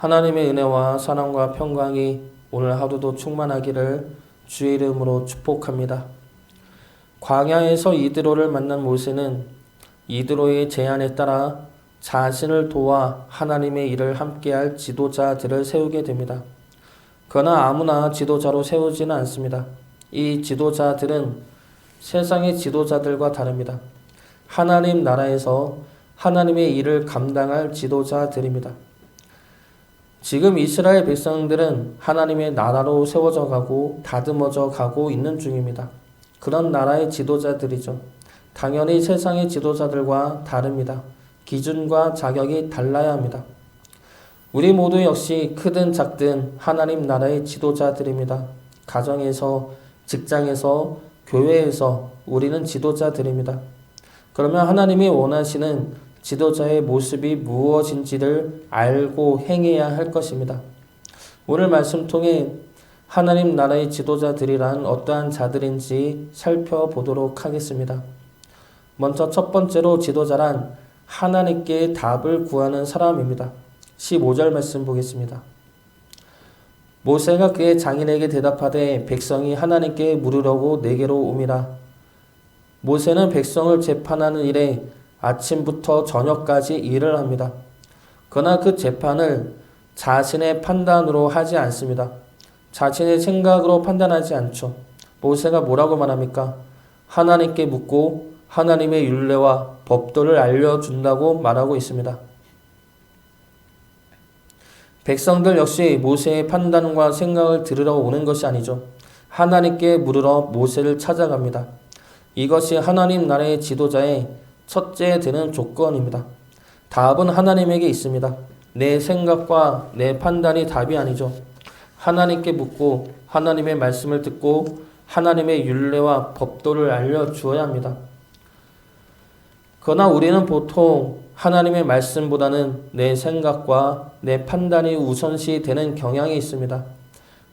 하나님의 은혜와 사랑과 평강이 오늘 하루도 충만하기를 주의 이름으로 축복합니다. 광야에서 이드로를 만난 모세는 이드로의 제안에 따라 자신을 도와 하나님의 일을 함께할 지도자들을 세우게 됩니다. 그러나 아무나 지도자로 세우지는 않습니다. 이 지도자들은 세상의 지도자들과 다릅니다. 하나님 나라에서 하나님의 일을 감당할 지도자들입니다. 지금 이스라엘 백성들은 하나님의 나라로 세워져 가고 다듬어져 가고 있는 중입니다. 그런 나라의 지도자들이죠. 당연히 세상의 지도자들과 다릅니다. 기준과 자격이 달라야 합니다. 우리 모두 역시 크든 작든 하나님 나라의 지도자들입니다. 가정에서, 직장에서, 교회에서 우리는 지도자들입니다. 그러면 하나님이 원하시는 지도자의 모습이 무엇인지를 알고 행해야 할 것입니다. 오늘 말씀 통해 하나님 나라의 지도자들이란 어떠한 자들인지 살펴보도록 하겠습니다. 먼저 첫 번째로 지도자란 하나님께 답을 구하는 사람입니다. 15절 말씀 보겠습니다. 모세가 그의 장인에게 대답하되 백성이 하나님께 물으려고 내게로 오미라. 모세는 백성을 재판하는 일에 아침부터 저녁까지 일을 합니다. 그러나 그 재판을 자신의 판단으로 하지 않습니다. 자신의 생각으로 판단하지 않죠. 모세가 뭐라고 말합니까? 하나님께 묻고 하나님의 율례와 법도를 알려준다고 말하고 있습니다. 백성들 역시 모세의 판단과 생각을 들으러 오는 것이 아니죠. 하나님께 물으러 모세를 찾아갑니다. 이것이 하나님 나라의 지도자의 첫째 되는 조건입니다. 답은 하나님에게 있습니다. 내 생각과 내 판단이 답이 아니죠. 하나님께 묻고 하나님의 말씀을 듣고 하나님의 율례와 법도를 알려주어야 합니다. 그러나 우리는 보통 하나님의 말씀보다는 내 생각과 내 판단이 우선시 되는 경향이 있습니다.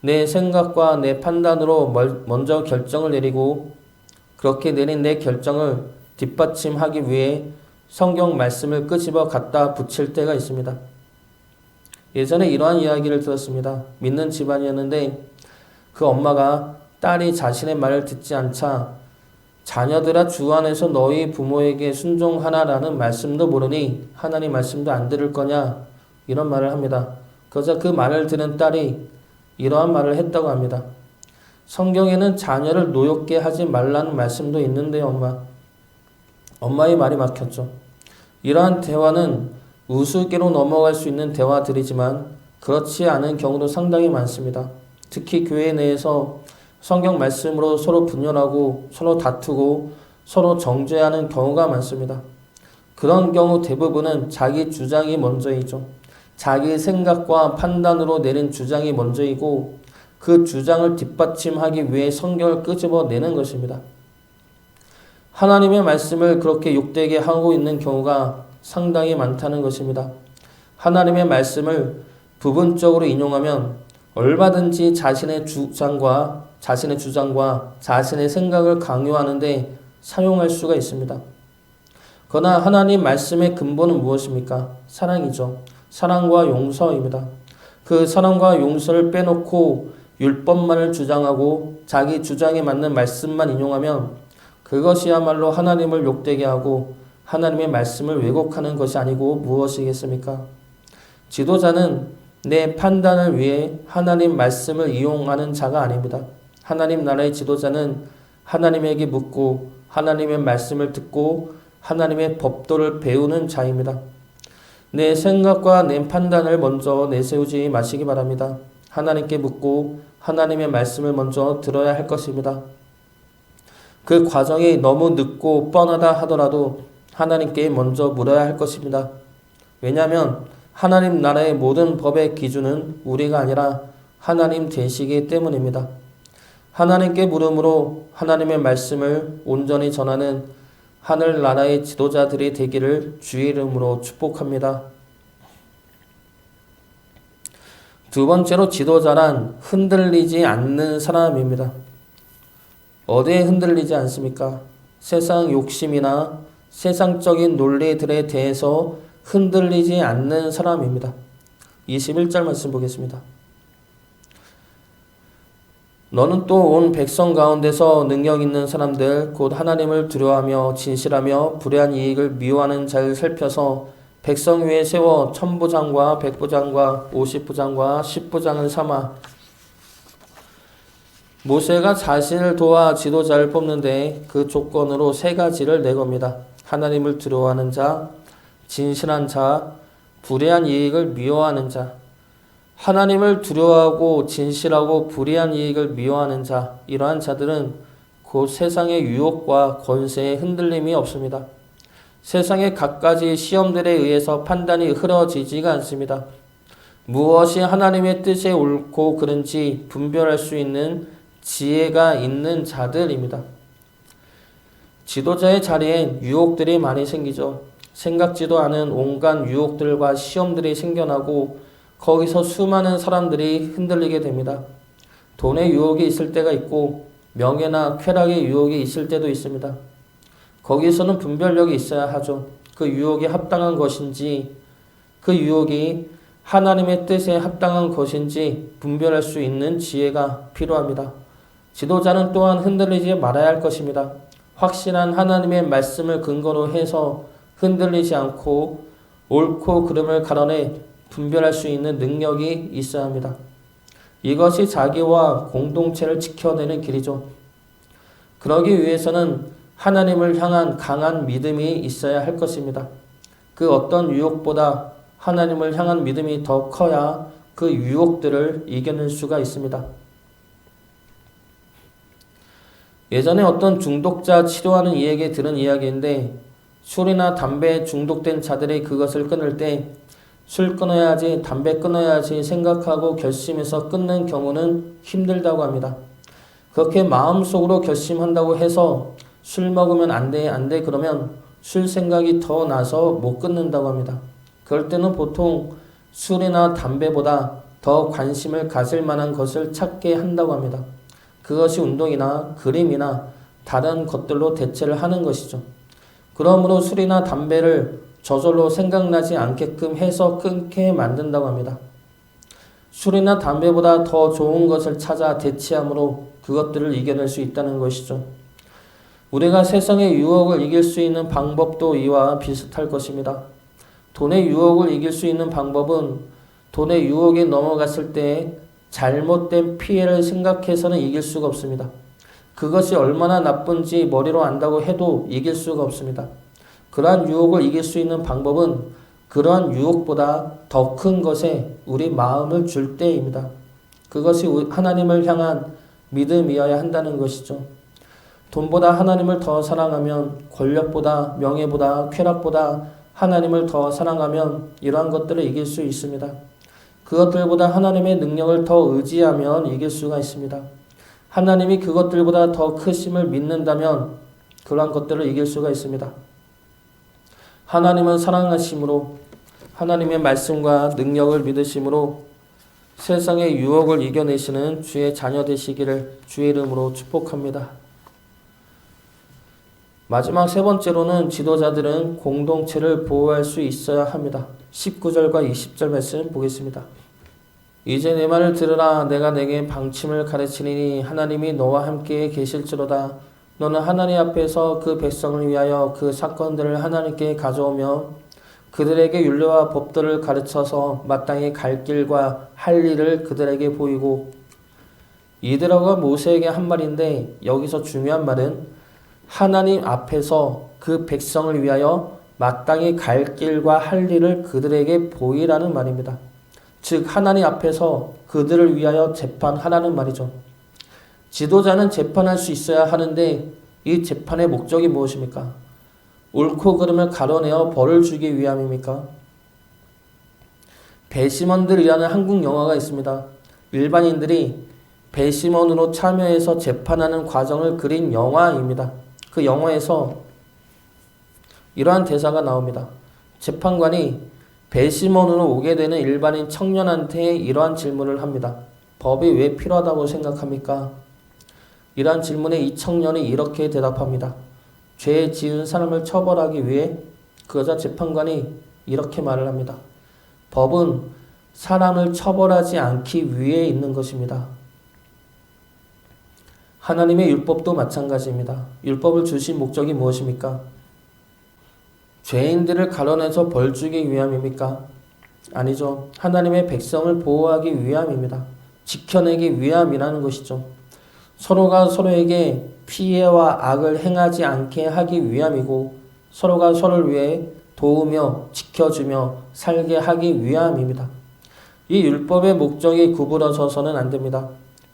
내 생각과 내 판단으로 먼저 결정을 내리고 그렇게 내린 내 결정을 뒷받침하기 위해 성경 말씀을 끄집어 갖다 붙일 때가 있습니다. 예전에 이러한 이야기를 들었습니다. 믿는 집안이었는데 그 엄마가 딸이 자신의 말을 듣지 않자 자녀들아 주 안에서 너희 부모에게 순종하나라는 말씀도 모르니 하나님 말씀도 안 들을 거냐 이런 말을 합니다. 그러자 그 말을 들은 딸이 이러한 말을 했다고 합니다. 성경에는 자녀를 노엽게 하지 말라는 말씀도 있는데요, 엄마의 말이 막혔죠. 이러한 대화는 우스개로 넘어갈 수 있는 대화들이지만 그렇지 않은 경우도 상당히 많습니다. 특히 교회 내에서 성경 말씀으로 서로 분열하고 서로 다투고 서로 정죄하는 경우가 많습니다. 그런 경우 대부분은 자기 주장이 먼저이죠. 자기 생각과 판단으로 내린 주장이 먼저이고 그 주장을 뒷받침하기 위해 성경을 끄집어내는 것입니다. 하나님의 말씀을 그렇게 욕되게 하고 있는 경우가 상당히 많다는 것입니다. 하나님의 말씀을 부분적으로 인용하면 얼마든지 자신의 주장과 자신의 생각을 강요하는데 사용할 수가 있습니다. 그러나 하나님 말씀의 근본은 무엇입니까? 사랑이죠. 사랑과 용서입니다. 그 사랑과 용서를 빼놓고 율법만을 주장하고 자기 주장에 맞는 말씀만 인용하면 그것이야말로 하나님을 욕되게 하고 하나님의 말씀을 왜곡하는 것이 아니고 무엇이겠습니까? 지도자는 내 판단을 위해 하나님 말씀을 이용하는 자가 아닙니다. 하나님 나라의 지도자는 하나님에게 묻고 하나님의 말씀을 듣고 하나님의 법도를 배우는 자입니다. 내 생각과 내 판단을 먼저 내세우지 마시기 바랍니다. 하나님께 묻고 하나님의 말씀을 먼저 들어야 할 것입니다. 그 과정이 너무 늦고 뻔하다 하더라도 하나님께 먼저 물어야 할 것입니다. 왜냐하면 하나님 나라의 모든 법의 기준은 우리가 아니라 하나님 되시기 때문입니다. 하나님께 물음으로 하나님의 말씀을 온전히 전하는 하늘나라의 지도자들이 되기를 주의 이름으로 축복합니다. 두 번째로 지도자란 흔들리지 않는 사람입니다. 어디에 흔들리지 않습니까? 세상 욕심이나 세상적인 논리들에 대해서 흔들리지 않는 사람입니다. 21절 말씀 보겠습니다. 너는 또 온 백성 가운데서 능력 있는 사람들 곧 하나님을 두려워하며 진실하며 불의한 이익을 미워하는 자를 살펴서 백성 위에 세워 1000부장과 100부장과 50부장과 10부장을 삼아. 모세가 자신을 도와 지도자를 뽑는데 그 조건으로 세 가지를 내겁니다. 하나님을 두려워하는 자, 진실한 자, 불의한 이익을 미워하는 자. 하나님을 두려워하고 진실하고 불의한 이익을 미워하는 자, 이러한 자들은 곧 세상의 유혹과 권세에 흔들림이 없습니다. 세상의 갖가지 시험들에 의해서 판단이 흐려지지가 않습니다. 무엇이 하나님의 뜻에 옳고 그른지 분별할 수 있는 지혜가 있는 자들입니다. 지도자의 자리엔 유혹들이 많이 생기죠. 생각지도 않은 온갖 유혹들과 시험들이 생겨나고 거기서 수많은 사람들이 흔들리게 됩니다. 돈의 유혹이 있을 때가 있고 명예나 쾌락의 유혹이 있을 때도 있습니다. 거기서는 분별력이 있어야 하죠. 그 유혹이 합당한 것인지, 그 유혹이 하나님의 뜻에 합당한 것인지 분별할 수 있는 지혜가 필요합니다. 지도자는 또한 흔들리지 말아야 할 것입니다. 확실한 하나님의 말씀을 근거로 해서 흔들리지 않고 옳고 그름을 가려내 분별할 수 있는 능력이 있어야 합니다. 이것이 자기와 공동체를 지켜내는 길이죠. 그러기 위해서는 하나님을 향한 강한 믿음이 있어야 할 것입니다. 그 어떤 유혹보다 하나님을 향한 믿음이 더 커야 그 유혹들을 이겨낼 수가 있습니다. 예전에 어떤 중독자 치료하는 이에게 들은 이야기인데, 술이나 담배에 중독된 자들이 그것을 끊을 때 술 끊어야지, 담배 끊어야지 생각하고 결심해서 끊는 경우는 힘들다고 합니다. 그렇게 마음속으로 결심한다고 해서 술 먹으면 안 돼 그러면 술 생각이 더 나서 못 끊는다고 합니다. 그럴 때는 보통 술이나 담배보다 더 관심을 가질 만한 것을 찾게 한다고 합니다. 그것이 운동이나 그림이나 다른 것들로 대체를 하는 것이죠. 그러므로 술이나 담배를 저절로 생각나지 않게끔 해서 끊게 만든다고 합니다. 술이나 담배보다 더 좋은 것을 찾아 대체함으로 그것들을 이겨낼 수 있다는 것이죠. 우리가 세상의 유혹을 이길 수 있는 방법도 이와 비슷할 것입니다. 돈의 유혹을 이길 수 있는 방법은 돈의 유혹에 넘어갔을 때 잘못된 피해를 생각해서는 이길 수가 없습니다. 그것이 얼마나 나쁜지 머리로 안다고 해도 이길 수가 없습니다. 그러한 유혹을 이길 수 있는 방법은 그러한 유혹보다 더 큰 것에 우리 마음을 줄 때입니다. 그것이 하나님을 향한 믿음이어야 한다는 것이죠. 돈보다 하나님을 더 사랑하면, 권력보다, 명예보다, 쾌락보다 하나님을 더 사랑하면 이러한 것들을 이길 수 있습니다. 그것들보다 하나님의 능력을 더 의지하면 이길 수가 있습니다. 하나님이 그것들보다 더 크심을 믿는다면 그러한 것들을 이길 수가 있습니다. 하나님은 사랑하심으로, 하나님의 말씀과 능력을 믿으심으로 세상의 유혹을 이겨내시는 주의 자녀 되시기를 주의 이름으로 축복합니다. 마지막 세 번째로는 지도자들은 공동체를 보호할 수 있어야 합니다. 19절과 20절 말씀 보겠습니다. 이제 내 말을 들으라. 내가 내게 방침을 가르치리니 하나님이 너와 함께 계실지로다. 너는 하나님 앞에서 그 백성을 위하여 그 사건들을 하나님께 가져오며 그들에게 율례와 법도를 가르쳐서 마땅히 갈 길과 할 일을 그들에게 보이고. 이드라가 모세에게 한 말인데 여기서 중요한 말은 하나님 앞에서 그 백성을 위하여 마땅히 갈 길과 할 일을 그들에게 보이라는 말입니다. 즉 하나님 앞에서 그들을 위하여 재판하라는 말이죠. 지도자는 재판할 수 있어야 하는데 이 재판의 목적이 무엇입니까? 옳고 그름을 가려내어 벌을 주기 위함입니까? 배심원들이라는 한국 영화가 있습니다. 일반인들이 배심원으로 참여해서 재판하는 과정을 그린 영화입니다. 그 영화에서 이러한 대사가 나옵니다. 재판관이 배심원으로 오게 되는 일반인 청년한테 이러한 질문을 합니다. 법이 왜 필요하다고 생각합니까? 이러한 질문에 이 청년이 이렇게 대답합니다. 죄 지은 사람을 처벌하기 위해 그 여자 재판관이 이렇게 말을 합니다. 법은 사람을 처벌하지 않기 위해 있는 것입니다. 하나님의 율법도 마찬가지입니다. 율법을 주신 목적이 무엇입니까? 죄인들을 가려내서 벌 주기 위함입니까? 아니죠. 하나님의 백성을 보호하기 위함입니다. 지켜내기 위함이라는 것이죠. 서로가 서로에게 피해와 악을 행하지 않게 하기 위함이고 서로가 서로를 위해 도우며 지켜주며 살게 하기 위함입니다. 이 율법의 목적이 구부러져서는 안 됩니다.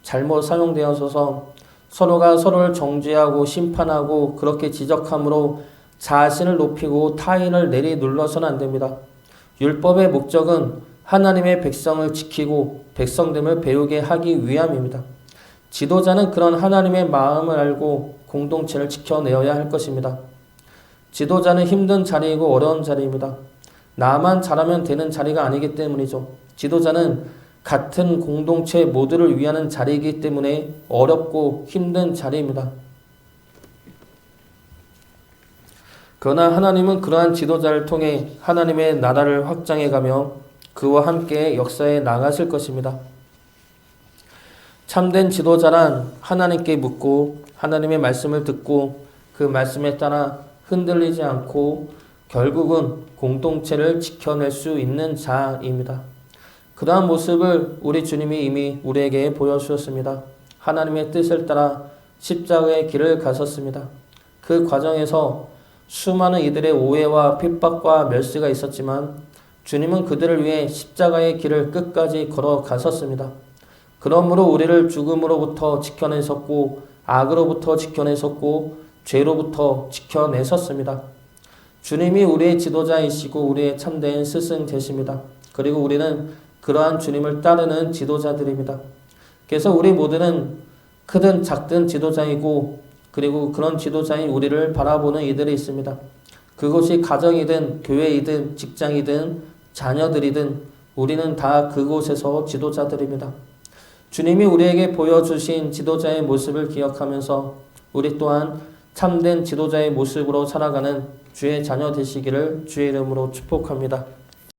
잘못 사용되어서 서로가 서로를 정죄하고 심판하고 그렇게 지적함으로 자신을 높이고 타인을 내리눌러서는 안 됩니다. 율법의 목적은 하나님의 백성을 지키고 백성됨을 배우게 하기 위함입니다. 지도자는 그런 하나님의 마음을 알고 공동체를 지켜내어야 할 것입니다. 지도자는 힘든 자리이고 어려운 자리입니다. 나만 잘하면 되는 자리가 아니기 때문이죠. 지도자는 같은 공동체 모두를 위하는 자리이기 때문에 어렵고 힘든 자리입니다. 그러나 하나님은 그러한 지도자를 통해 하나님의 나라를 확장해가며 그와 함께 역사에 나가실 것입니다. 참된 지도자란 하나님께 묻고 하나님의 말씀을 듣고 그 말씀에 따라 흔들리지 않고 결국은 공동체를 지켜낼 수 있는 자입니다. 그러한 모습을 우리 주님이 이미 우리에게 보여주셨습니다. 하나님의 뜻을 따라 십자가의 길을 가셨습니다. 그 과정에서 수많은 이들의 오해와 핍박과 멸시가 있었지만 주님은 그들을 위해 십자가의 길을 끝까지 걸어가셨습니다. 그러므로 우리를 죽음으로부터 지켜내셨고 악으로부터 지켜내셨고 죄로부터 지켜내셨습니다. 주님이 우리의 지도자이시고 우리의 참된 스승 되십니다. 그리고 우리는 그러한 주님을 따르는 지도자들입니다. 그래서 우리 모두는 크든 작든 지도자이고 그리고 그런 지도자인 우리를 바라보는 이들이 있습니다. 그곳이 가정이든 교회이든 직장이든 자녀들이든 우리는 다 그곳에서 지도자들입니다. 주님이 우리에게 보여주신 지도자의 모습을 기억하면서 우리 또한 참된 지도자의 모습으로 살아가는 주의 자녀 되시기를 주의 이름으로 축복합니다.